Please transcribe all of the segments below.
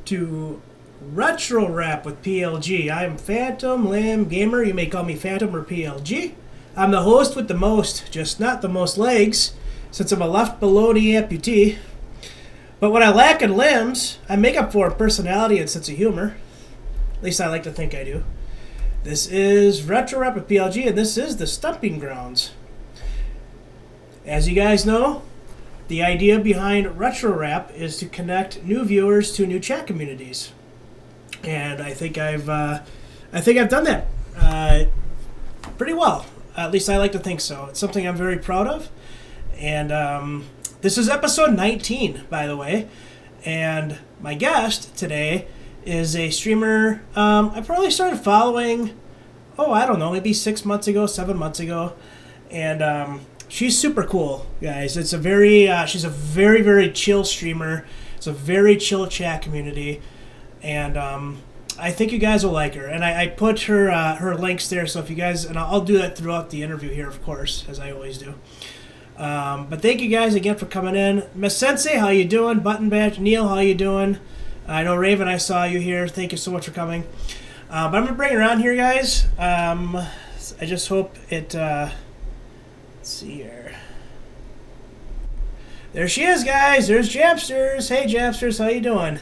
to Retro Rap with PLG. I'm Phantom Lamb Gamer. You may call me Phantom or PLG. I'm the host with the most, just not the most legs, since I'm a left below knee amputee. But when I lack in limbs, I make up for personality and sense of humor. At least I like to think I do. This is Retro Rap with PLG, and this is the Stumping Grounds. As you guys know, the idea behind Retro Rap is to connect new viewers to new chat communities, and I think I've done that pretty well. At least I like to think so. It's something I'm very proud of, and this is episode 19, by the way. And my guest today is a streamer I probably started following. I don't know, maybe 7 months ago, and she's super cool, guys. She's a very, very chill streamer. It's a very chill chat community, and I think you guys will like her. And I put her links there, so if you guys, and I'll do that throughout the interview here, of course, as I always do. But thank you guys again for coming in. Miss Sensei, how you doing? Button Badge, Neil, how you doing? I know Raven, I saw you here. Thank you so much for coming. But I'm gonna bring it around here, guys. I just hope it. Let's see here. There she is, guys. There's Japsters. Hey, Japsters, how you doing?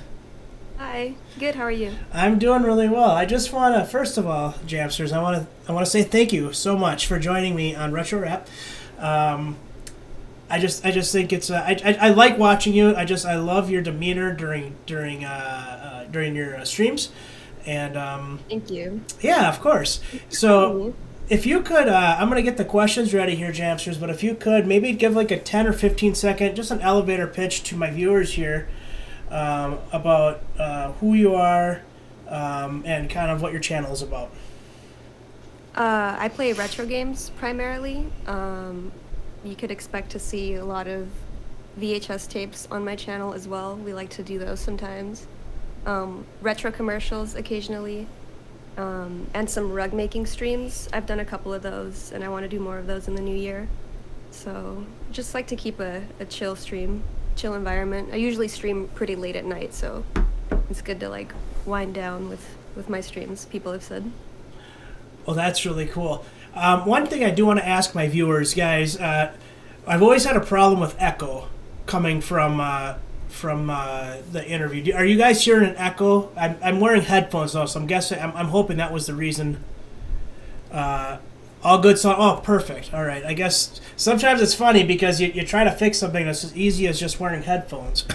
Hi. Good. How are you? I'm doing really well. I just want to, first of all, Japsters, I want to say thank you so much for joining me on Retro Rap. I just think it's I like watching you. I love your demeanor during your streams, and Thank you. yeah, of course. So. If you could, I'm going to get the questions ready here, Jamsters, but if you could, maybe give like a 10 or 15 second, just an elevator pitch to my viewers here about who you are and kind of what your channel is about. I play retro games primarily. You could expect to see a lot of VHS tapes on my channel as well. We like to do those sometimes. Retro commercials occasionally. And some rug making streams. I've done a couple of those, and I want to do more of those in the new year. So just like to keep a chill environment. I usually stream pretty late at night, so it's good to like wind down with my streams, people have said. Well, that's really cool. One thing I do want to ask my viewers, guys, I've always had a problem with echo coming from the interview. Are you guys hearing an echo? I'm wearing headphones though, so I'm guessing I'm hoping that was the reason. All good song. Oh, perfect. All right. I guess sometimes it's funny because you try to fix something that's as easy as just wearing headphones.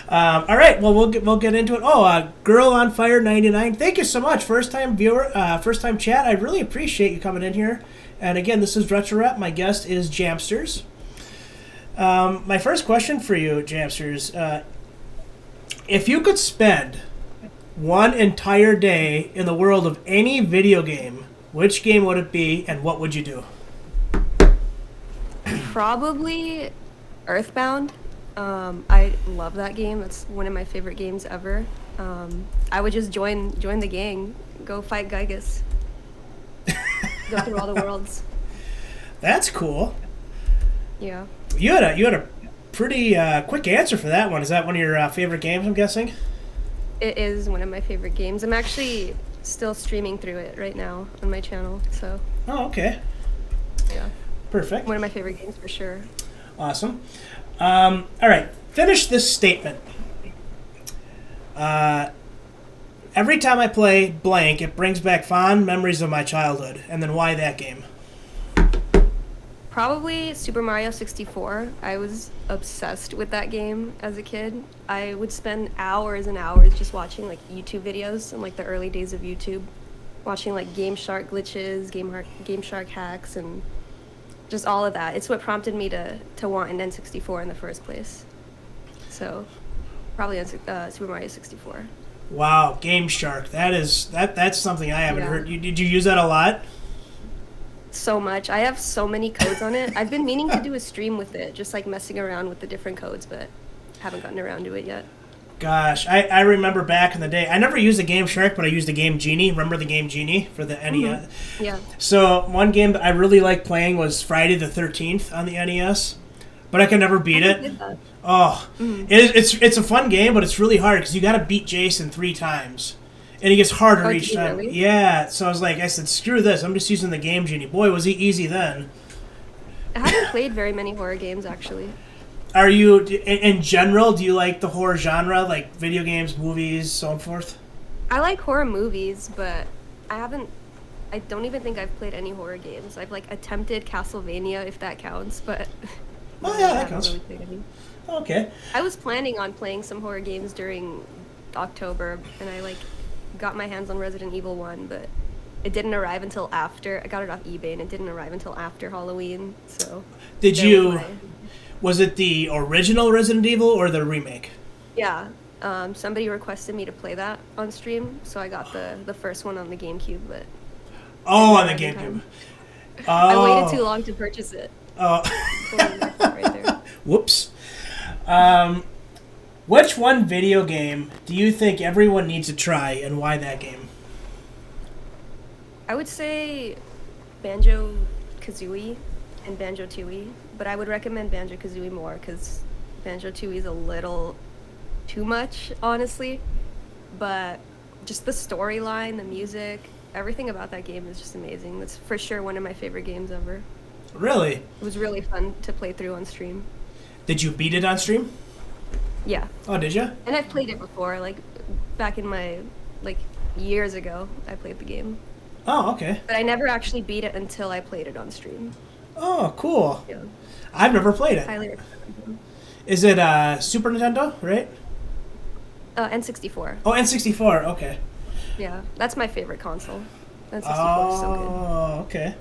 All right. Well, we'll get into it. Girl on Fire 99. Thank you so much. First time viewer, first time chat. I really appreciate you coming in here. And again, this is Retro Rap. My guest is Jamsters. My first question for you, Jamsters, if you could spend one entire day in the world of any video game, which game would it be, and what would you do? Probably Earthbound. I love that game. That's one of my favorite games ever. I would just join the gang, go fight Gygas, go through all the worlds. That's cool. Yeah. You had a pretty quick answer for that one. Is that one of your favorite games, I'm guessing? It is one of my favorite games. I'm actually still streaming through it right now on my channel, so. Oh, okay. Yeah. Perfect. One of my favorite games for sure. Awesome. All right. Finish this statement. Every time I play blank, it brings back fond memories of my childhood. And then why that game? Probably Super Mario 64. I was obsessed with that game as a kid. I would spend hours and hours just watching like YouTube videos in like the early days of YouTube, watching like Game Shark glitches, Game Shark hacks, and just all of that. It's what prompted me to want an N64 in the first place. So probably Super Mario 64. Wow, Game Shark. That's something I haven't Yeah. heard. Did you use that a lot? So much. I have so many codes on it. I've been meaning to do a stream with it, just like messing around with the different codes, but haven't gotten around to it yet. Gosh, I remember back in the day. I never used the Game Shark, but I used the Game Genie. Remember the Game Genie for the NES? Yeah. So one game that I really liked playing was Friday the 13th on the NES. but I can never beat I it. did that. Oh, it's a fun game, but it's really hard because you got to beat Jason 3 times, and he gets harder Oh, each did you time. really? Yeah, so I said, screw this. I'm just using the Game Genie. Boy, was he easy then. I haven't played very many horror games actually. Are you, in general, do you like the horror genre, like video games, movies, so forth? I like horror movies, but I don't even think I've played any horror games. I've like attempted Castlevania, if that counts, but Oh yeah, I that haven't counts. really played any. Okay. I was planning on playing some horror games during October, and I like got my hands on Resident Evil 1, but it didn't arrive until after. I got it off eBay, and it didn't arrive until after Halloween. So Did there you? was my- Was it the original Resident Evil or the remake? Yeah. Somebody requested me to play that on stream, so I got the first one on the GameCube, but Oh, on the Every GameCube. time. Oh. I waited too long to purchase it. Oh. Totally missed it right there. Whoops. Which one video game do you think everyone needs to try, and why that game? I would say Banjo Kazooie and Banjo Tooie, but I would recommend Banjo Kazooie more because Banjo Tooie is a little too much, honestly. But just the storyline, the music, everything about that game is just amazing. That's for sure one of my favorite games ever. Really? It was really fun to play through on stream. Did you beat it on stream? Yeah, Oh, did you? and I've played it before, like back in my like years ago. I played the game, Oh, okay. but I never actually beat it until I played it on stream. Oh, cool. Yeah, I've never played it. highly recommend. Is it Super Nintendo, right? N64. Oh, N64. Okay. Yeah, that's my favorite console. N64 is so good. Oh, okay.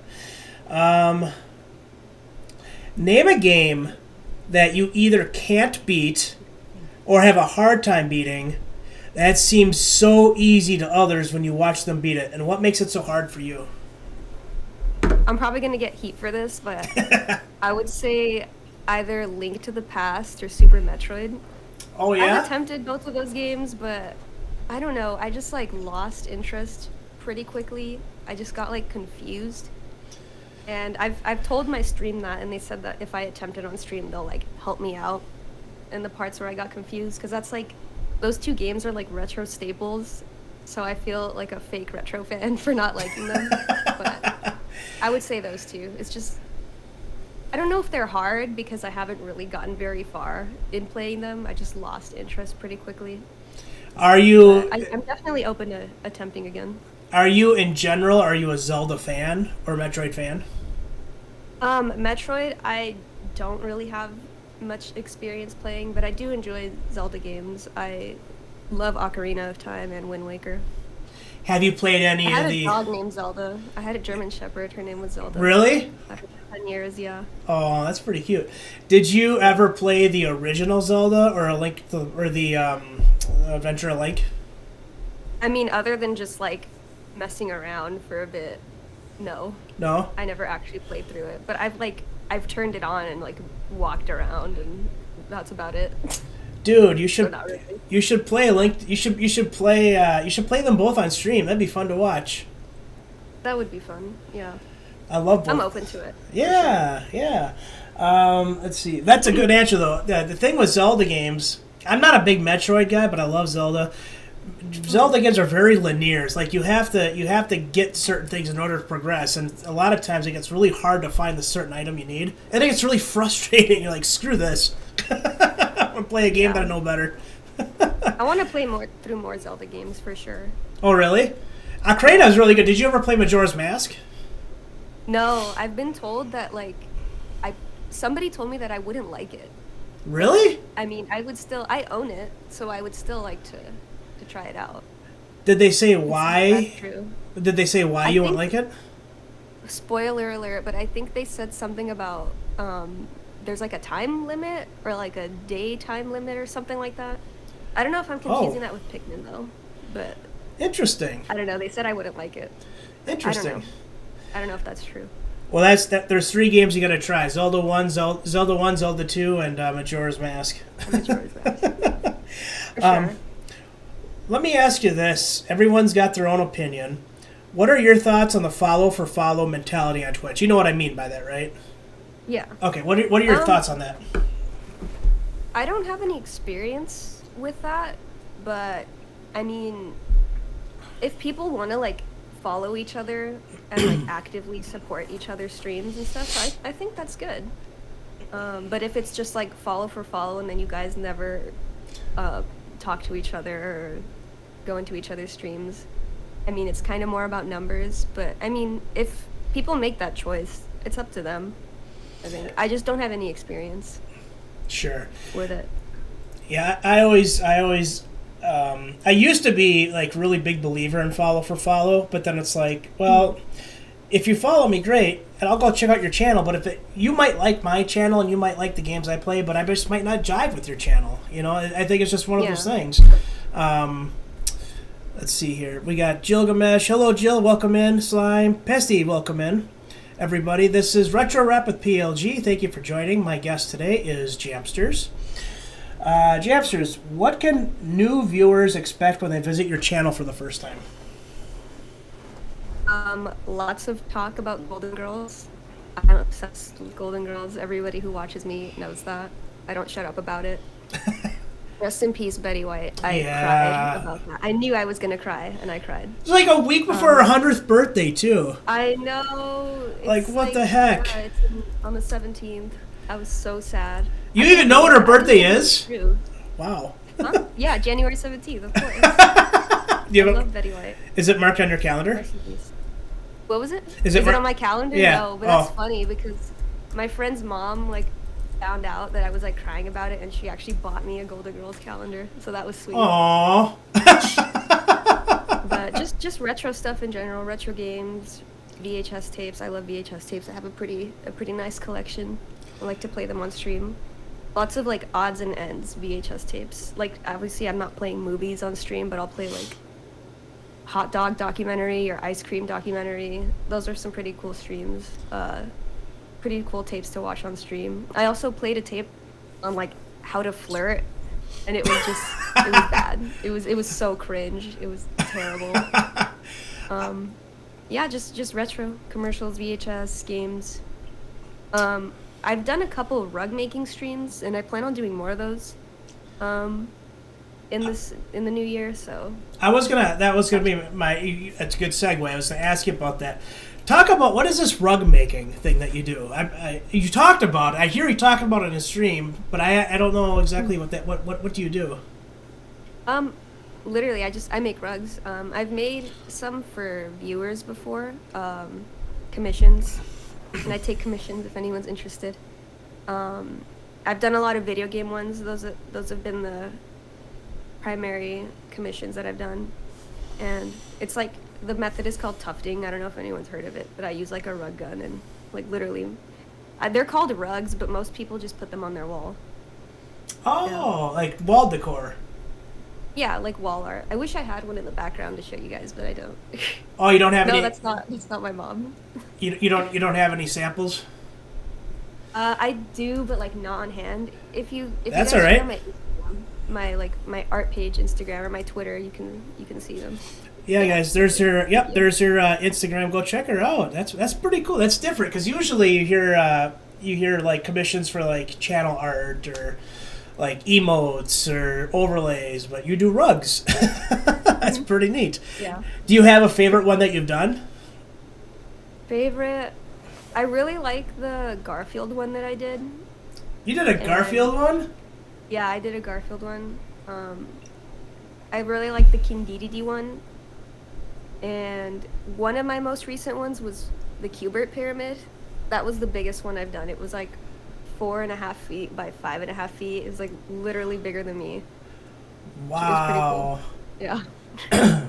Name a game that you either can't beat or have a hard time beating that seems so easy to others when you watch them beat it, and what makes it so hard for you? I'm probably gonna get heat for this, but I would say either Link to the Past or Super Metroid. Oh, I've yeah? attempted both of those games, but I don't know. I just like lost interest pretty quickly. I just got like confused. And I've told my stream that, and they said that if I attempt it on stream, they'll like help me out in the parts where I got confused, because that's like those two games are like retro staples. So I feel like a fake retro fan for not liking them. But I would say those two. It's just I don't know if they're hard because I haven't really gotten very far in playing them. I just lost interest pretty quickly. Are you I'm definitely open to attempting again. in general, are you a Zelda fan or Metroid fan? Metroid, I don't really have much experience playing, but I do enjoy Zelda games. I love Ocarina of Time and Wind Waker. Have you played any I of had a the... dog named Zelda. I had a German Shepherd. Her name was Zelda. Really? After 10 years, yeah. Oh, that's pretty cute. Did you ever play the original Zelda or the Adventure of Link? I mean, other than just like messing around for a bit, no. No? I never actually played through it, but I've turned it on and like walked around, and that's about it. Dude, you So should not really. you should play Link. You should play them both on stream. That'd be fun to watch. That would be fun. Yeah, I love both. I'm open to it. Yeah, yeah. Let's see. That's a good answer though. The thing with Zelda games, I'm not a big Metroid guy, but I love Zelda. Zelda games are very linear. It's like you have to get certain things in order to progress, and a lot of times it gets really hard to find the certain item you need. I think it's really frustrating. You're like, screw this. I'm gonna play a game that I know better. I want to play through more Zelda games for sure. Oh, really? Ocarina is really good. Did you ever play Majora's Mask? No, I've been told that like somebody told me that I wouldn't like it. Really? I mean, I own it, so I would still like to try it out. Did they say That's why? true. Did they say why I you wouldn't think- like it? Spoiler alert, but I think they said something about there's like a time limit or like a day time limit or something like that. I don't know if I'm confusing Oh. that with Pikmin though, but Interesting. I don't know. They said I wouldn't like it. Interesting. I don't know if that's true. Well, there's 3 games you got to try: Zelda 1, Zelda 1, Zelda 2, and Majora's Mask. Majora's Mask. For Um, sure. Let me ask you this: everyone's got their own opinion. What are your thoughts on the follow for follow mentality on Twitch? You know what I mean by that, right? Yeah. Okay. What are your Um, thoughts on that? I don't have any experience with that, but I mean, if people want to like follow each other and like actively support each other's streams and stuff, I think that's good. But if it's just like follow for follow and then you guys never talk to each other or go into each other's streams, I mean, it's kind of more about numbers. But I mean, if people make that choice, it's up to them. I think I just don't have any experience. Sure. With it. Yeah, I always I used to be like really big believer in follow for follow, but then it's like, well, if you follow me, great, and I'll go check out your channel. But you might like my channel and you might like the games I play, but I just might not jive with your channel. You know, I think it's just one of those things. Let's see here. We got Gilgamesh. Hello, Jill. Welcome in. Slime. Pesty, welcome in. Everybody, this is Retro Rap with PLG. Thank you for joining. My guest today is Jamsters. Jamsters, what can new viewers expect when they visit your channel for the first time? Lots of talk about Golden Girls. I'm obsessed with Golden Girls. Everybody who watches me knows that. I don't shut up about it. Rest in peace, Betty White. I cried about that. I knew I was gonna cry, and I cried. It's like a week before her 100th birthday, too. I know. Like, what the heck? Yeah, it's on the 17th. I was so sad. You even know what her birthday is? True. Wow. Huh? Yeah, January 17th, of course. I love Betty White. Is it marked on your calendar? What was it? Is it on my calendar? Yeah. No, but that's funny because my friend's mom, like, found out that I was like crying about it, and she actually bought me a Golden Girls calendar, so that was sweet. Aww. But just retro stuff in general, retro games, VHS tapes. I love VHS tapes. I have a pretty nice collection. I like to play them on stream. Lots of like odds and ends VHS tapes. Like obviously I'm not playing movies on stream, but I'll play like hot dog documentary or ice cream documentary. Those are some pretty cool streams. Pretty cool tapes to watch on stream. I also played a tape on like how to flirt, and it was it was bad. It was so cringe. It was terrible. Yeah, just retro commercials, VHS games. I've done a couple of rug making streams, and I plan on doing more of those. In the new year, so. That was gonna be it's a good segue. I was gonna ask you about that. Talk about what is this rug making thing that you do? You talked about it. I hear you talking about it in a stream, but I don't know exactly what do you do? Literally, I make rugs. I've made some for viewers before, commissions, and I take commissions if anyone's interested. I've done a lot of video game ones. Those have been the primary commissions that I've done, and it's like. The method is called tufting. I don't know if anyone's heard of it, but I use like a rug gun and like literally, they're called rugs, but most people just put them on their wall. Oh, like wall decor. Yeah, like wall art. I wish I had one in the background to show you guys, but I don't. Oh, you don't have any? No, that's not my mom. You don't have any samples? I do, but like not on hand. If that's you guys all right. My art page Instagram or my Twitter, you can see them. Yeah, guys, there's her Instagram. Go check her out. That's pretty cool. That's different because usually you hear like commissions for like channel art or like emotes or overlays, but you do rugs. That's pretty neat. Yeah. Do you have a favorite one that you've done? Favorite? I really like the Garfield one that I did. You did a Garfield one? Yeah, I did a Garfield one. I really like the King Dedede one. And one of my most recent ones was the Q*bert pyramid. That was the biggest one I've done. It was like 4.5 feet by 5.5 feet. It was like literally bigger than me. Wow. It was pretty cool. Yeah.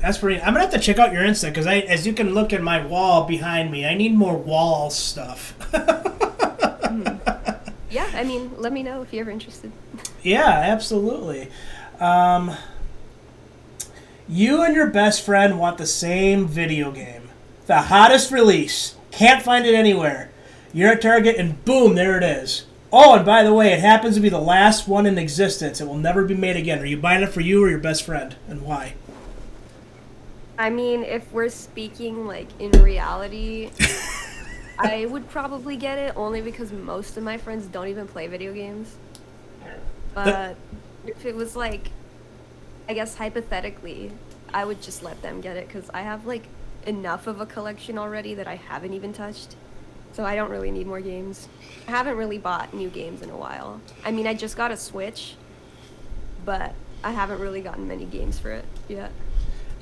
That's pretty. I'm gonna have to check out your Insta because as you can look at my wall behind me, I need more wall stuff. Yeah, I mean, let me know if you're ever interested. Yeah, absolutely. You and your best friend want the same video game. The hottest release. Can't find it anywhere. You're at Target and boom, there it is. Oh, and by the way, it happens to be the last one in existence. It will never be made again. Are you buying it for you or your best friend? And why? I mean, if we're speaking like in reality, I would probably get it only because most of my friends don't even play video games. But if it was like, I guess hypothetically, I would just let them get it because I have like enough of a collection already that I haven't even touched. So I don't really need more games. I haven't really bought new games in a while. I mean, I just got a Switch, but I haven't really gotten many games for it yet.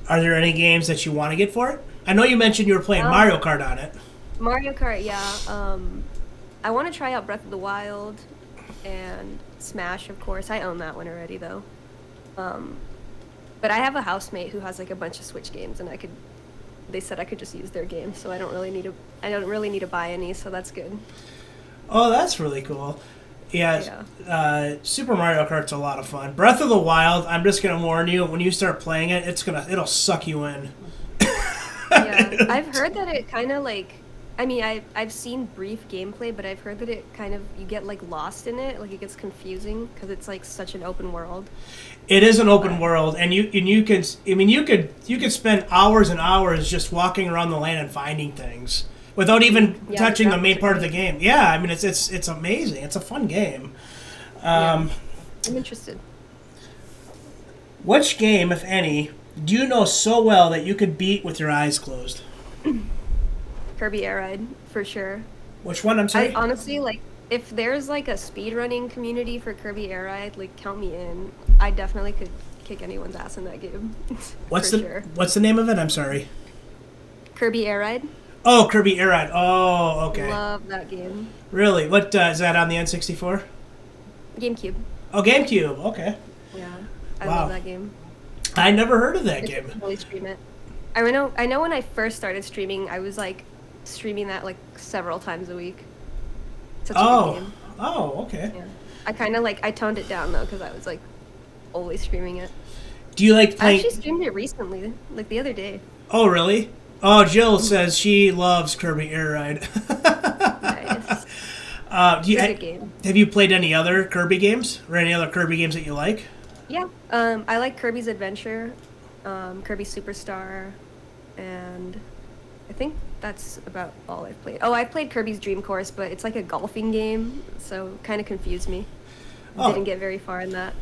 Are there any games that you want to get for it? I know you mentioned you were playing Mario Kart on it. Mario Kart, yeah. I want to try out Breath of the Wild and Smash, of course. I own that one already, though. But I have a housemate who has like a bunch of Switch games, and they said I could just use their games, so I don't really need to buy any, so that's good. Oh, that's really cool. Yeah. Super Mario Kart's a lot of fun. Breath of the Wild, I'm just gonna warn you, when you start playing it, it'll suck you in. Yeah, I've heard that it kind of like, I mean, I've seen brief gameplay, but I've heard that it kind of, you get like lost in it, like it gets confusing because it's like such an open world. It is an open world, and you could spend hours and hours just walking around the land and finding things without even touching the main part of the game. Yeah, I mean it's amazing. It's a fun game. I'm interested. Which game, if any, do you know so well that you could beat with your eyes closed? Kirby Air Ride, for sure. Which one? I'm sorry. I honestly, like, if there's like a speedrunning community for Kirby Air Ride, like, count me in. I definitely could kick anyone's ass in that game. What's the name of it? I'm sorry. Kirby Air Ride. Oh, Kirby Air Ride. Oh, okay. Love that game. Really? What is that on the N64? GameCube. Oh, GameCube. Okay. Yeah, I love that game. I never heard of that game. Really stream it. I know when I first started streaming, I was like streaming that like several times a week. Such a good game. Oh, okay. Yeah. I kind of like, I toned it down though because I was like always streaming it. Do you like playing? I actually streamed it recently, like the other day. Oh, really? Oh, Jill says she loves Kirby Air Ride. Nice. Good game. Have you played any other Kirby games or any other Kirby games that you like? Yeah. I like Kirby's Adventure, Kirby Superstar, and I think that's about all I've played. Oh, I played Kirby's Dream Course, but it's like a golfing game, so kind of confused me. Didn't get very far in that.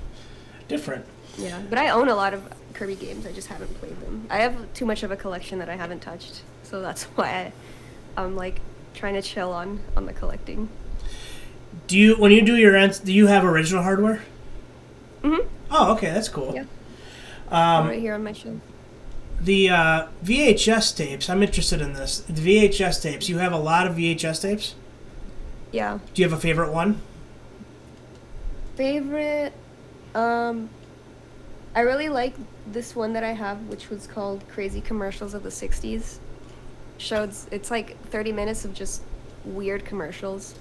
Different. Yeah, but I own a lot of Kirby games. I just haven't played them. I have too much of a collection that I haven't touched, so that's why I'm like trying to chill on the collecting. Do you have original hardware? Mhm. Oh, okay, that's cool. Yeah. Right here on my shelf. The VHS tapes. I'm interested in this. The VHS tapes. You have a lot of VHS tapes? Yeah. Do you have a favorite one? Favorite? I really like this one that I have, which was called Crazy Commercials of the 60s. It's like 30 minutes of just weird commercials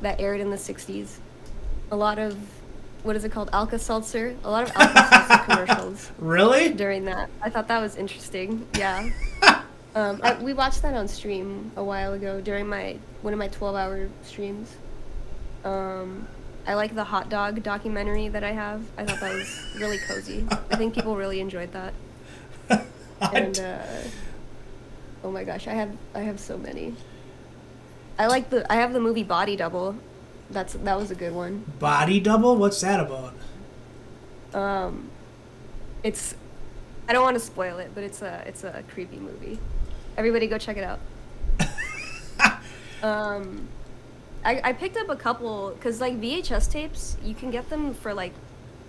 that aired in the 60s. A lot of, what is it called? Alka-Seltzer? A lot of Alka-Seltzer commercials. Really? During that. I thought that was interesting. Yeah. We watched that on stream a while ago during one of my 12-hour streams. I like the hot dog documentary that I have. I thought that was really cozy. I think people really enjoyed that. And oh my gosh, I have so many. I have the movie Body Double. That was a good one. Body Double? What's that about? It's, I don't want to spoil it, but it's a creepy movie. Everybody go check it out. I picked up a couple because like VHS tapes, you can get them for like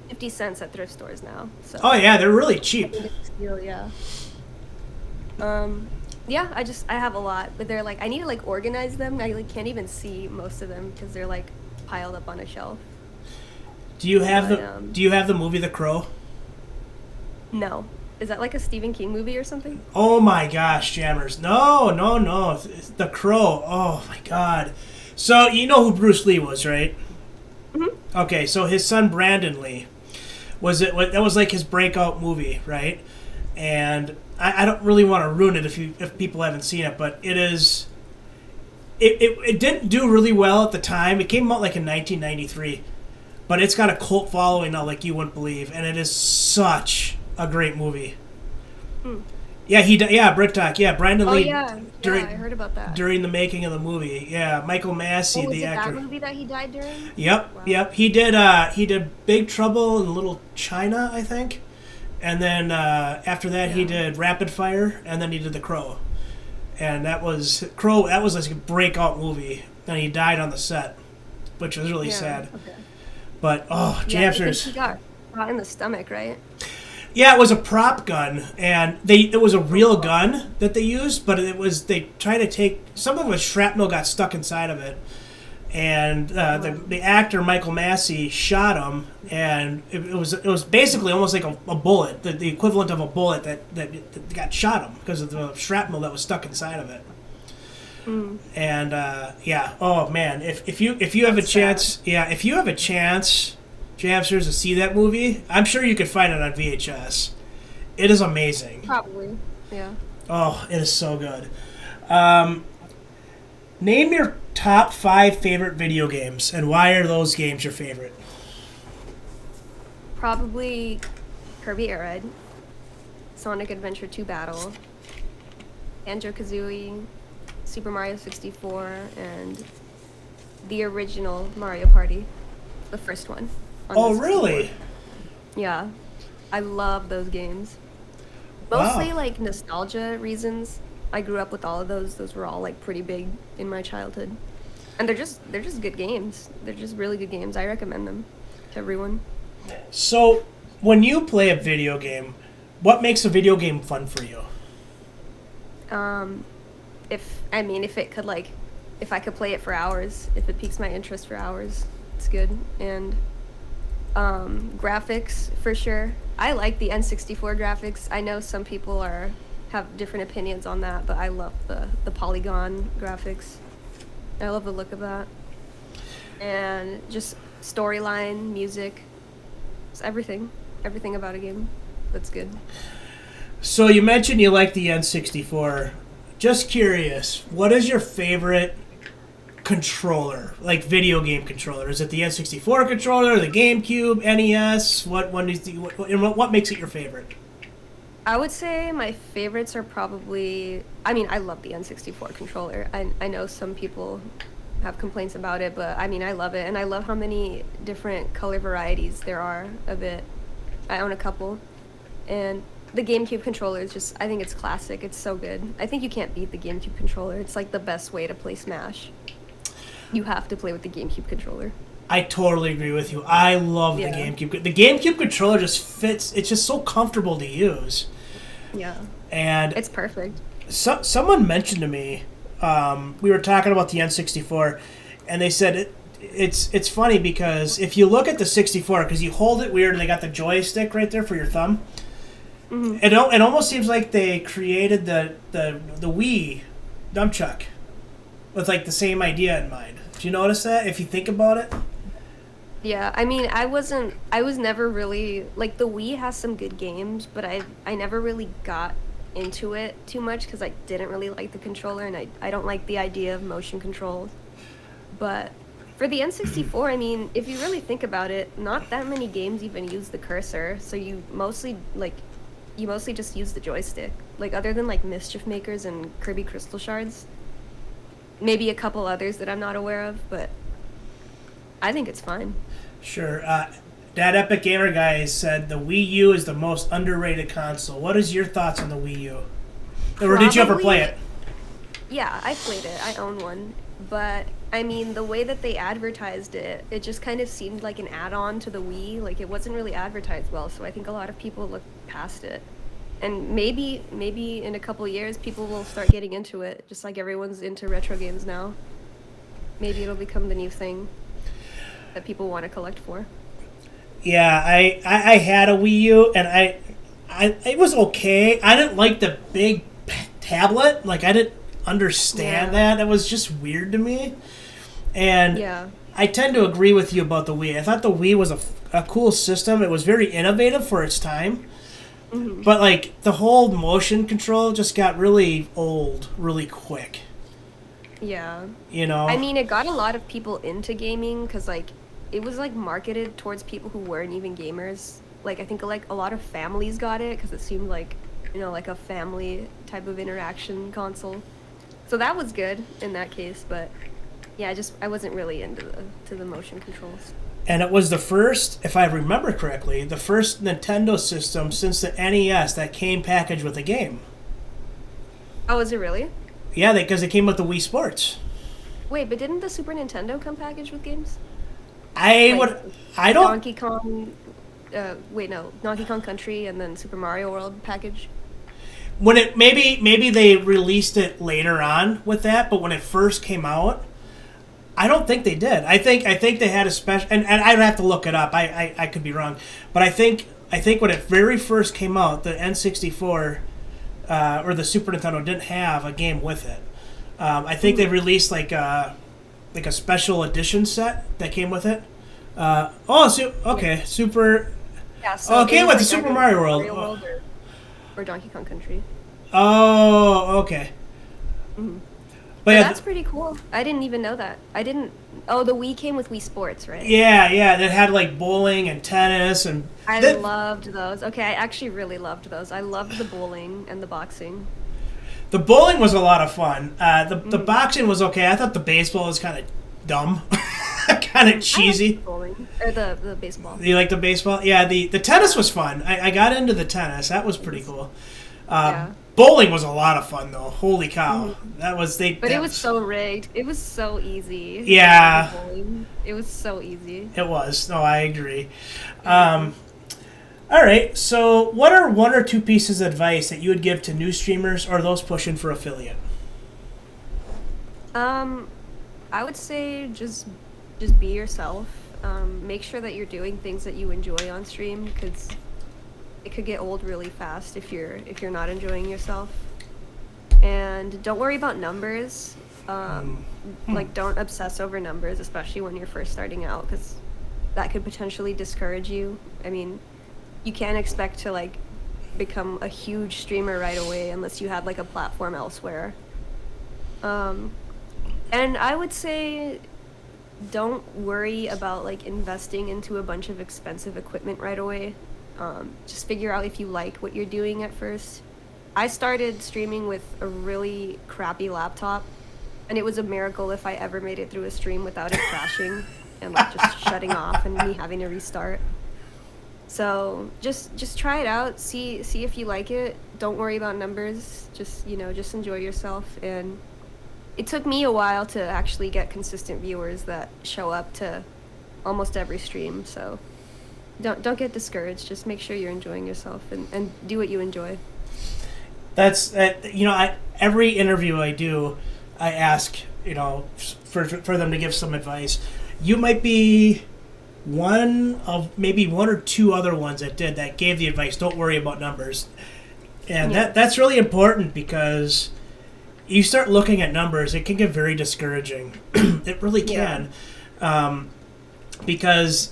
50 cents at thrift stores now. So oh yeah, they're really cheap. I think it's a steal, yeah. Yeah, I have a lot, but they're like, I need to like organize them. I like can't even see most of them because they're like piled up on a shelf. Do you have the movie The Crow? No. Is that like a Stephen King movie or something? Oh my gosh, Jammers. No. It's The Crow. Oh my god. So, you know who Bruce Lee was, right? Mm-hmm. Okay, so his son Brandon Lee that was like his breakout movie, right? And I don't really want to ruin it if people haven't seen it, but it is it didn't do really well at the time. It came out like in 1993. But it's got a cult following now like you wouldn't believe, and it is such a great movie. Yeah, yeah, BritTalk. Yeah, Brandon Oh Lee yeah, yeah, I during heard about that. during the making of the movie. Yeah, Michael Oh, Massey, was the it that actor. movie that he died during? Yep, Wow. yep. He did Big Trouble in Little China, I think, and then after that he Yeah. did Rapid Fire, and then he did The Crow, and that was Crow. That was like a breakout movie, and he died on the set, which was really Yeah. sad. Okay. But oh, Yeah, I think Jamsters. he got shot in the stomach, right? Yeah, it was a prop gun, and it was a real gun that they used, but they tried to take some of the shrapnel got stuck inside of it, and the actor Michael Massey shot him, and it was basically almost like a bullet, the equivalent of a bullet that got shot him because of the shrapnel that was stuck inside of it. And yeah, oh man, if you have a That's chance, yeah, if you have a chance, Jamsters, to see that movie, I'm sure you could find it on VHS. It is amazing. Probably. Yeah. Oh, it is so good. Um, Name your top 5 favorite video games, and why are those games your favorite? Probably Kirby Air Ride, Sonic Adventure 2 Battle, Banjo-Kazooie, Super Mario 64, and the original Mario Party, the first one. On Oh, the really? 64. Yeah. I love those games. Wow. Mostly like nostalgia reasons. I grew up with all of those. Those were all like pretty big in my childhood. And they're just good games. They're just really good games. I recommend them to everyone. So, when you play a video game, what makes a video game fun for you? If it could like, if I could play it for hours, if it piques my interest for hours, it's good. And graphics for sure. I like the N64 graphics. I know some people have different opinions on that, but I love the polygon graphics. I love the look of that. And just storyline, music, just everything about a game that's good. So, you mentioned you like the N64. Just curious, what is your favorite controller, like video game controller? Is it the N64 controller, the GameCube, NES? What makes it your favorite? I would say my favorites are probably, I love the N64 controller. I know some people have complaints about it, but I love it, and I love how many different color varieties there are of it. I own a couple, and the GameCube controller is just, I think it's classic. It's so good. I think you can't beat the GameCube controller. It's like the best way to play Smash. You have to play with the GameCube controller. I totally agree with you. I love the Yeah. GameCube. The GameCube controller just fits. It's just so comfortable to use. Yeah, And it's perfect. someone mentioned to me, we were talking about the N64, and they said it's funny because if you look at the 64, because you hold it weird and they got the joystick right there for your thumb, it almost seems like they created the Wii nunchuck with like the same idea in mind. Do you notice that if you think about it? Yeah, I was never really, like, the Wii has some good games, but I never really got into it too much because I didn't really like the controller, and I don't like the idea of motion controls. But for the N64, if you really think about it, not that many games even use the cursor, so you mostly just use the joystick. Like, other than, like, Mischief Makers and Kirby Crystal Shards. Maybe a couple others that I'm not aware of, but I think it's fine. Sure. That Epic Gamer guy said the Wii U is the most underrated console. What is your thoughts on the Wii U? Or did you ever play it? Yeah, I played it. I own one. But, the way that they advertised it, it just kind of seemed like an add-on to the Wii. Like, it wasn't really advertised well, so I think a lot of people looked past it. And maybe in a couple years, people will start getting into it, just like everyone's into retro games now. Maybe it'll become the new thing that people want to collect for. Yeah, I had a Wii U, and I it was okay. I didn't like the big tablet. Like, I didn't understand that. It was just weird to me. And Yeah. I tend to agree with you about the Wii. I thought the Wii was a cool system. It was very innovative for its time. Mm-hmm. But, like, the whole motion control just got really old really quick. Yeah. You know? It got a lot of people into gaming because, like, it was, like, marketed towards people who weren't even gamers. Like, I think, like, a lot of families got it because it seemed like like a family type of interaction console. So that was good in that case, but yeah, I wasn't really into the motion controls. And it was the first, if I remember correctly, the first Nintendo system since the NES that came packaged with a game. Oh, is it really? Yeah, because it came with the Wii Sports. Wait, but didn't the Super Nintendo come packaged with games? I Like would. I don't. Donkey Kong. Wait, no, Donkey Kong Country and then Super Mario World package. When it maybe they released it later on with that, but when it first came out, I don't think they did. I think they had a special, and I'd have to look it up. I could be wrong, but I think when it very first came out, the N64 or the Super Nintendo didn't have a game with it. I think they released like a special edition set that came with it. Okay, Super. Yeah, so Oh, it it came was with the like Super either Mario World. or Donkey Kong Country. Oh, okay. Hmm. But But yeah, that's pretty cool. I didn't even know that. I didn't. Oh, the Wii came with Wii Sports, right? yeah, that had like bowling and tennis and. I that- loved those. Okay, I actually really loved those. I loved the bowling and the boxing. The bowling was a lot of fun. The boxing was okay. I thought the baseball was kind of dumb, kind of cheesy. I liked bowling or the baseball. You like the baseball? Yeah, the tennis was fun. I got into the tennis. That was pretty cool. Yeah. Bowling was a lot of fun though. Holy cow, that was they. But that it was so rigged. It was so easy. Yeah. Bowling. It was so easy. It was. No, I agree. All right. So, what are one or two pieces of advice that you would give to new streamers or those pushing for affiliate? I would say just be yourself. Make sure that you're doing things that you enjoy on stream because it could get old really fast if you're not enjoying yourself. And don't worry about numbers. Like don't obsess over numbers, especially when you're first starting out, because that could potentially discourage you. I mean, you can't expect to like become a huge streamer right away unless you had like a platform elsewhere. And I would say don't worry about like investing into a bunch of expensive equipment right away. Just figure out if you like what you're doing at first. I started streaming with a really crappy laptop, and it was a miracle if I ever made it through a stream without it crashing and like just shutting off and me having to restart. So just try it out, see if you like it. Don't worry about numbers. Just enjoy yourself. And it took me a while to actually get consistent viewers that show up to almost every stream. So don't get discouraged. Just make sure you're enjoying yourself and do what you enjoy. That's every interview I do, I ask for them to give some advice. You might be one of maybe one or two other ones that gave the advice. Don't worry about numbers, and Yeah. that's really important because you start looking at numbers, it can get very discouraging. It really can, because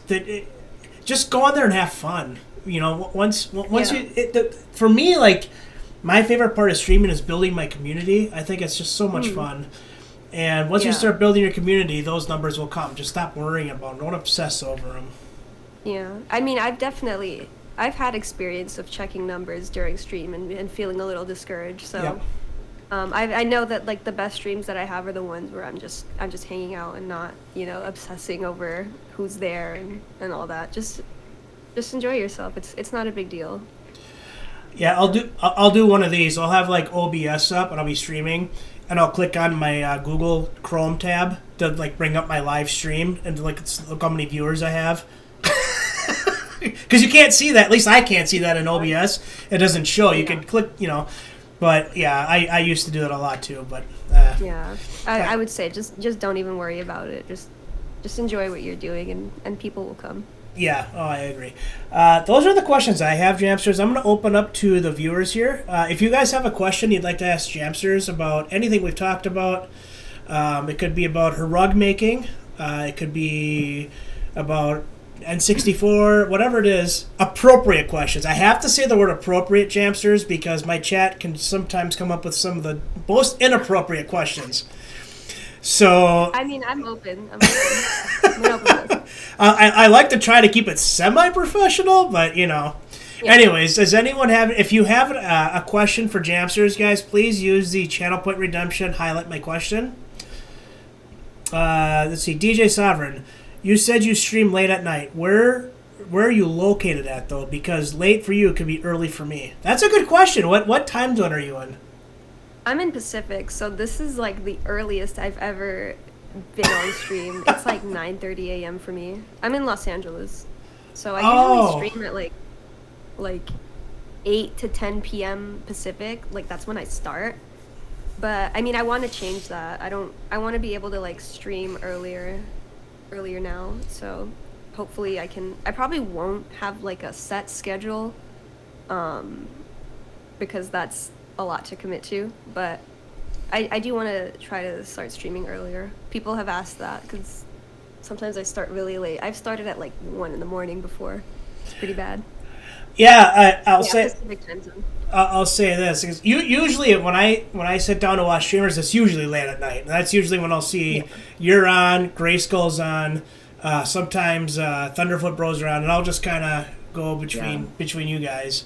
just go on there and have fun. Once for me, like. My favorite part of streaming is building my community. I think it's just so much fun. And once you start building your community, those numbers will come. Just stop worrying about them. Don't obsess over them. Yeah. I mean, I've had experience of checking numbers during stream and feeling a little discouraged. So Yep. I know that like the best streams that I have are the ones where I'm just hanging out and not, obsessing over who's there and all that. Just enjoy yourself. It's not a big deal. Yeah, I'll do one of these. I'll have like OBS up and I'll be streaming, and I'll click on my Google Chrome tab to like bring up my live stream and like look how many viewers I have. Because you can't see that. At least I can't see that in OBS. It doesn't show. You can click, But yeah, I used to do that a lot too. But Yeah, I would say just don't even worry about it. Just enjoy what you're doing, and people will come. Yeah, I agree. Those are the questions I have, Jamsters. I'm going to open up to the viewers here. If you guys have a question you'd like to ask Jamsters about anything we've talked about, it could be about her rug making, it could be about N64, whatever it is, appropriate questions. I have to say the word appropriate, Jamsters, because my chat can sometimes come up with some of the most inappropriate questions. So I mean, I'm open. I'm open to this. I like to try to keep it semi-professional, but Yeah, Anyways, does anyone have? If you have a question for Jamsters, guys, please use the Channel Point Redemption. Highlight my question. Let's see, DJ Sovereign. You said you stream late at night. Where are you located at though? Because late for you could be early for me. That's a good question. What time zone are you in? I'm in Pacific, so this is like the earliest I've ever been on stream. It's like 9:30 a.m. for me. I'm in Los Angeles, so I usually stream at like 8 to 10 p.m. Pacific. Like that's when I start. But I mean, I want to change that. I want to be able to like stream earlier now. So hopefully I can. I probably won't have like a set schedule, because that's a lot to commit to. But I do want to try to start streaming earlier. People have asked that because sometimes I start really late. I've started at like 1 in the morning before. It's pretty bad. Yeah, I'll say. Pacific time zone. I'll say this because usually when I sit down to watch streamers, it's usually late at night. That's usually when I'll see you're on, Grayskull's on, sometimes Thunderfoot Bros are on, and I'll just kind of go between you guys.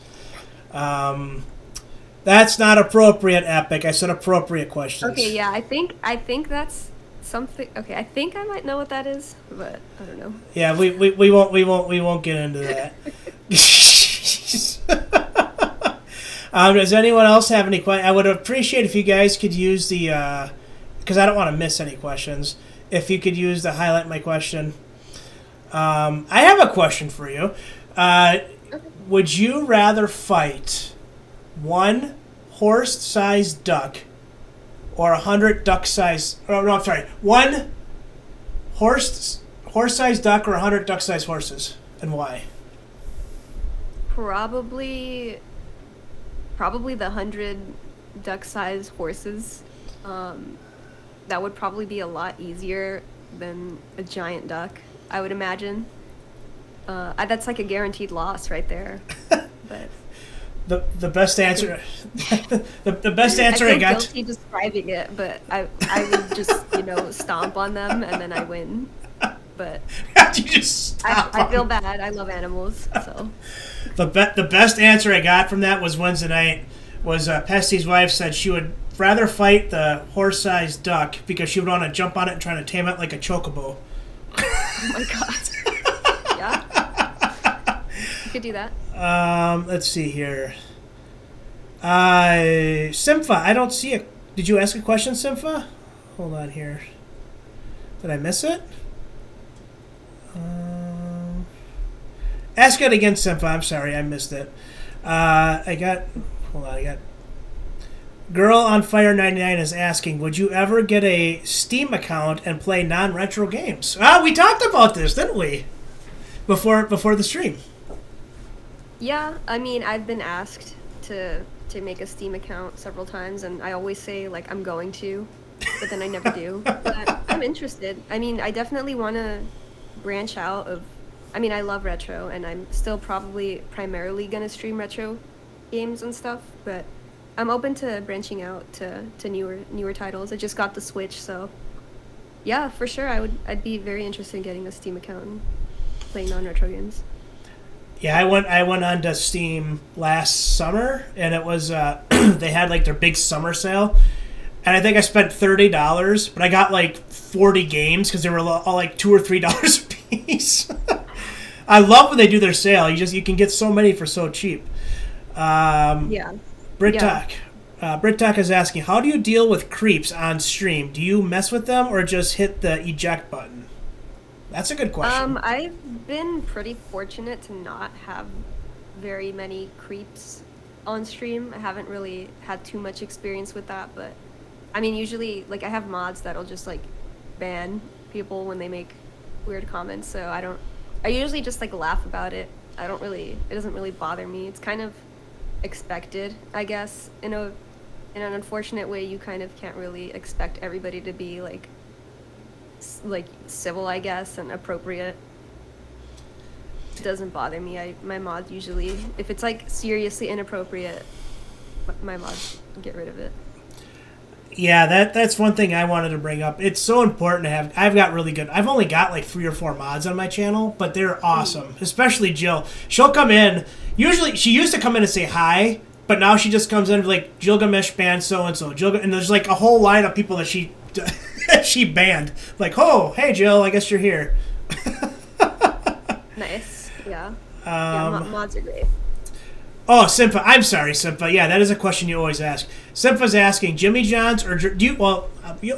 That's not appropriate, Epic. I said appropriate questions. Okay, yeah, I think that's something. Okay, I think I might know what that is, but I don't know. Yeah, we won't get into that. Does anyone else have any questions? I would appreciate if you guys could use the, because I don't want to miss any questions, if you could use the highlight my question. I have a question for you. Would you rather fight one horse-sized duck or 100 duck-sized... Oh, no, I'm sorry. One horse-sized duck or 100 duck-sized horses, and why? Probably the 100 duck-sized horses. That would probably be a lot easier than a giant duck, I would imagine. That's like a guaranteed loss right there. But the best answer, the best answer I got. I feel guilty describing it, but I would just stomp on them and then I win. But you just I feel bad. I love animals, so. The best answer I got from that was Wednesday night. Was Pesty's wife said she would rather fight the horse-sized duck because she would want to jump on it and try to tame it like a chocobo. Oh my god! Yeah, you could do that. Let's see here. Sympha, I don't see it. Did you ask a question, Sympha? Hold on here. Did I miss it? Ask it again, Sympha. I'm sorry, I missed it. I got Girl on Fire 99 is asking, would you ever get a Steam account and play non-retro games? We talked about this, didn't we? Before the stream. Yeah, I mean, I've been asked to make a Steam account several times, and I always say, like, I'm going to, but then I never do. But I'm interested. I mean, I definitely want to branch out of... I mean, I love retro, and I'm still probably primarily going to stream retro games and stuff, but I'm open to branching out to newer titles. I just got the Switch, so yeah, for sure, I'd be very interested in getting a Steam account and playing non-retro games. Yeah, I went onto Steam last summer, and it was they had like their big summer sale, and I think I spent $30, but I got like 40 games because they were all like $2 or $3 a piece. I love when they do their sale. You can get so many for so cheap. Yeah. BritTalk is asking, how do you deal with creeps on stream? Do you mess with them or just hit the eject button? That's a good question. I've been pretty fortunate to not have very many creeps on stream. I haven't really had too much experience with that, but I mean, usually, like, I have mods that'll just, like, ban people when they make weird comments, so I usually just, like, laugh about it. It doesn't really bother me. It's kind of expected, I guess. In an unfortunate way, you kind of can't really expect everybody to be, like civil, I guess, and appropriate. It doesn't bother me. My mods usually, if it's, like, seriously inappropriate, my mods get rid of it. Yeah, that's one thing I wanted to bring up. It's so important to have. I've got really good. I've only got like 3 or 4 mods on my channel, but they're awesome. Especially Jill. She'll come in. Usually, she used to come in and say hi, but now she just comes in like Gilgamesh banned so and so. And there's like a whole line of people that she she banned. Like, oh, hey Jill, I guess you're here. Nice. Yeah. Yeah. Mods are great. Oh, Simpa. I'm sorry, Simpa. Yeah, that is a question you always ask. Simpa's asking, Jimmy John's or do you? Well,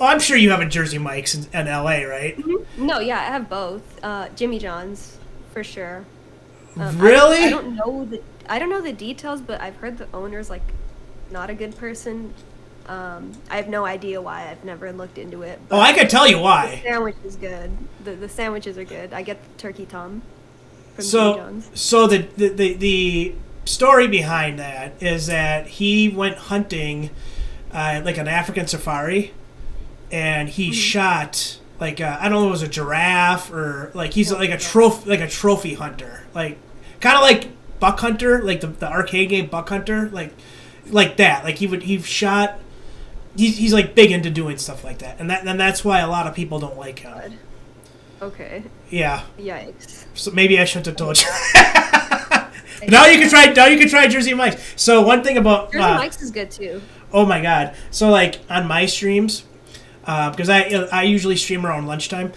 I'm sure you have a Jersey Mike's in LA, right? Mm-hmm. No, yeah, I have both. Jimmy John's for sure. Really? I don't know the details, but I've heard the owner's like not a good person. I have no idea why. I've never looked into it. Oh, I could tell you why. The sandwich is good. The sandwiches are good. I get the turkey tom from Jimmy John's. So the story behind that is that he went hunting like an African safari, and he shot like I don't know, it was a giraffe or like he's like a trophy hunter, like kind of like Buck Hunter, like the arcade game Buck Hunter, like that. Like he shot. He's like big into doing stuff like that, and that's why a lot of people don't like him. God. Okay. Yeah. Yikes. So maybe I shouldn't have told you. Now you can try Jersey Mike's. So one thing about Jersey Mike's is good too. Oh my god! So like on my streams, because I usually stream around lunchtime,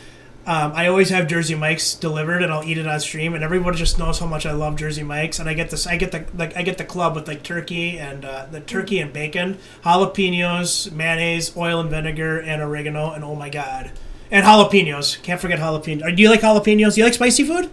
I always have Jersey Mike's delivered and I'll eat it on stream, and everyone just knows how much I love Jersey Mike's, and I get the club with like turkey and the turkey and bacon, jalapenos, mayonnaise, oil and vinegar, and oregano, and oh my god, and jalapenos. Can't forget jalapenos. Do you like jalapenos? Do you like spicy food?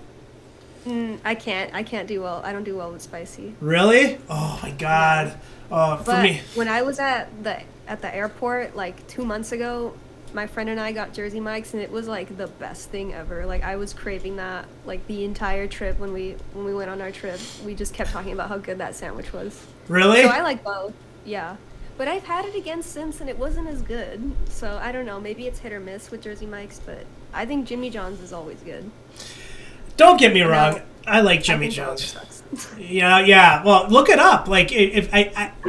I can't do well. I don't do well with spicy. Really? Oh my god. But for me, when I was at the airport like 2 months ago, my friend and I got Jersey Mike's, and it was like the best thing ever. Like I was craving that like the entire trip. When we went on our trip, we just kept talking about how good that sandwich was. Really? So I like both. Yeah. But I've had it again since, and it wasn't as good. So I don't know. Maybe it's hit or miss with Jersey Mike's, but I think Jimmy John's is always good. Don't get me wrong. I like Jimmy John's. Yeah. Well, look it up. Like if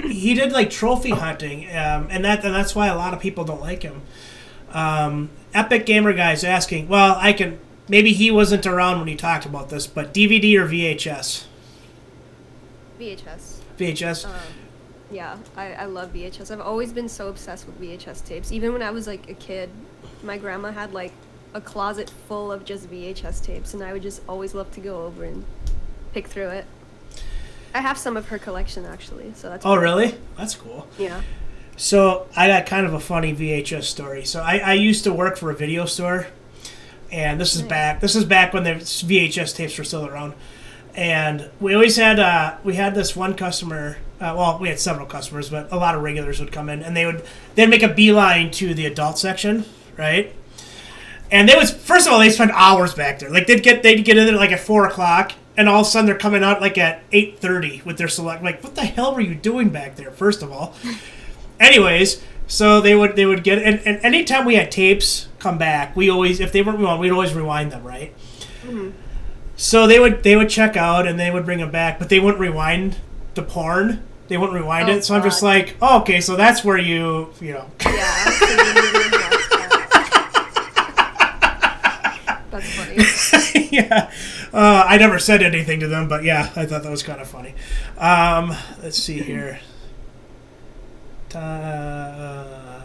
he did like trophy hunting, and that's why a lot of people don't like him. Epic Gamer Guy's asking. Well, maybe he wasn't around when he talked about this, but DVD or VHS? VHS. VHS. Yeah, I love VHS. I've always been so obsessed with VHS tapes. Even when I was like a kid, my grandma had like a closet full of just VHS tapes, and I would just always love to go over and pick through it. I have some of her collection actually, so that's. Oh, really? That's cool. Yeah. So I got kind of a funny VHS story. So I used to work for a video store, and this is back when the VHS tapes were still around, and we always had we had this one customer. Well, we had several customers, but a lot of regulars would come in, and they'd make a beeline to the adult section, right? And first of all, they spend hours back there. Like they'd get in there like at 4:00, and all of a sudden they're coming out like at 8:30 with their select. Like, what the hell were you doing back there? First of all, anyways, so they would get and anytime we had tapes come back, we'd always rewind them, right? Mm-hmm. So they would check out and they would bring them back, but they wouldn't rewind the porn. They wouldn't rewind it. So God. I'm just like, oh, okay, so that's where you know. Yeah. That's funny. Yeah. I never said anything to them, but yeah, I thought that was kind of funny. Let's see here.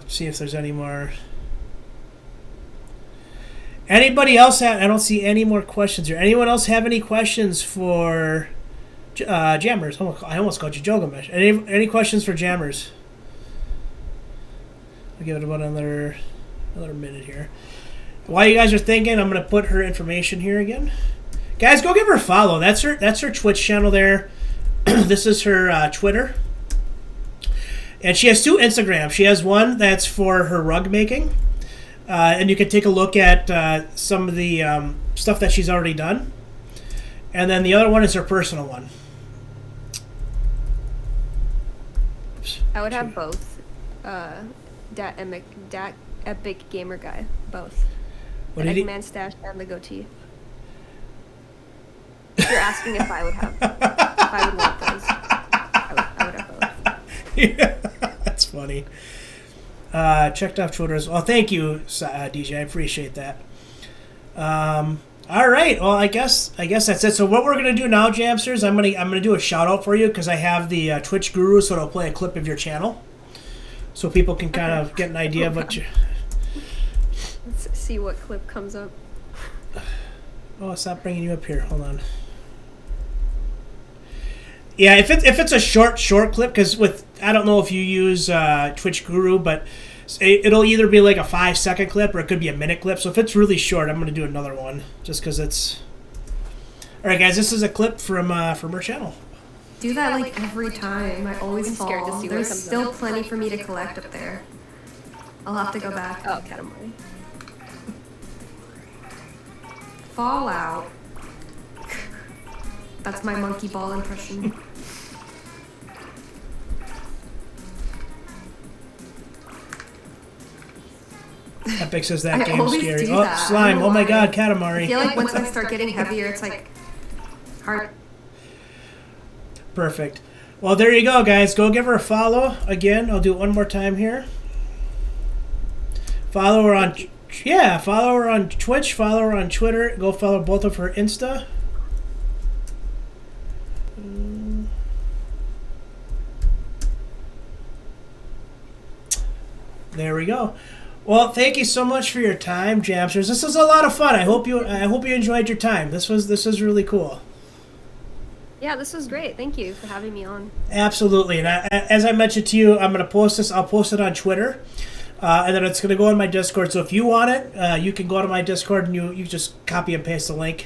See if there's any more. Anybody else have? I don't see any more questions here. Anyone else have any questions for Jammers? I almost called you Gilgamesh. Any questions for Jammers? I'll give it about another minute here. While you guys are thinking, I'm going to put her information here again. Guys, go give her a follow. That's her Twitch channel there. This is her Twitter. And she has 2 Instagrams. She has one that's for her rug making. And you can take a look at some of the stuff that she's already done. And then the other one is her personal one. Oops. I would have both. Dat Epic Gamer Guy. Both. The Eggman stash and the goatee. If you're asking if I would want those, I would have both. Yeah, that's funny. Checked off Twitter as well. Thank you, DJ. I appreciate that. All right. Well, I guess that's it. So what we're gonna do now, Jamsters, I'm gonna do a shout out for you because I have the Twitch Guru, so it'll play a clip of your channel, so people can kind of get an idea of what you. Let's see what clip comes up. Oh, it's not bringing you up here. Hold on. Yeah, if it's a short clip, because I don't know if you use Twitch Guru, but it'll either be like a 5-second clip or it could be a minute clip. So if it's really short, I'm going to do another one just because it's. All right, guys, this is a clip from our channel. Do that like every time. I always fall. scared to see what There's comes still up. plenty for me to collect up there. I'll have to go back. Oh, Katamari. Fallout. That's my monkey ball impression. Epic says that I game's always scary. do Oh, that. I slime. don't know Oh my why. God, I Katamari. feel like once I start getting heavier, it's like hard. Perfect. Well, there you go, guys. Go give her a follow. Again, I'll do it one more time here. Follow her on... Yeah, follow her on Twitch. Follow her on Twitter. Go follow both of her Insta. There we go. Well, thank you so much for your time, Jamsters. This was a lot of fun. I hope you enjoyed your time. This was really cool. Yeah, this was great. Thank you for having me on. Absolutely. And as I mentioned to you, I'm going to post this. I'll post it on Twitter. And then it's going to go on my Discord. So if you want it, you can go to my Discord and you just copy and paste the link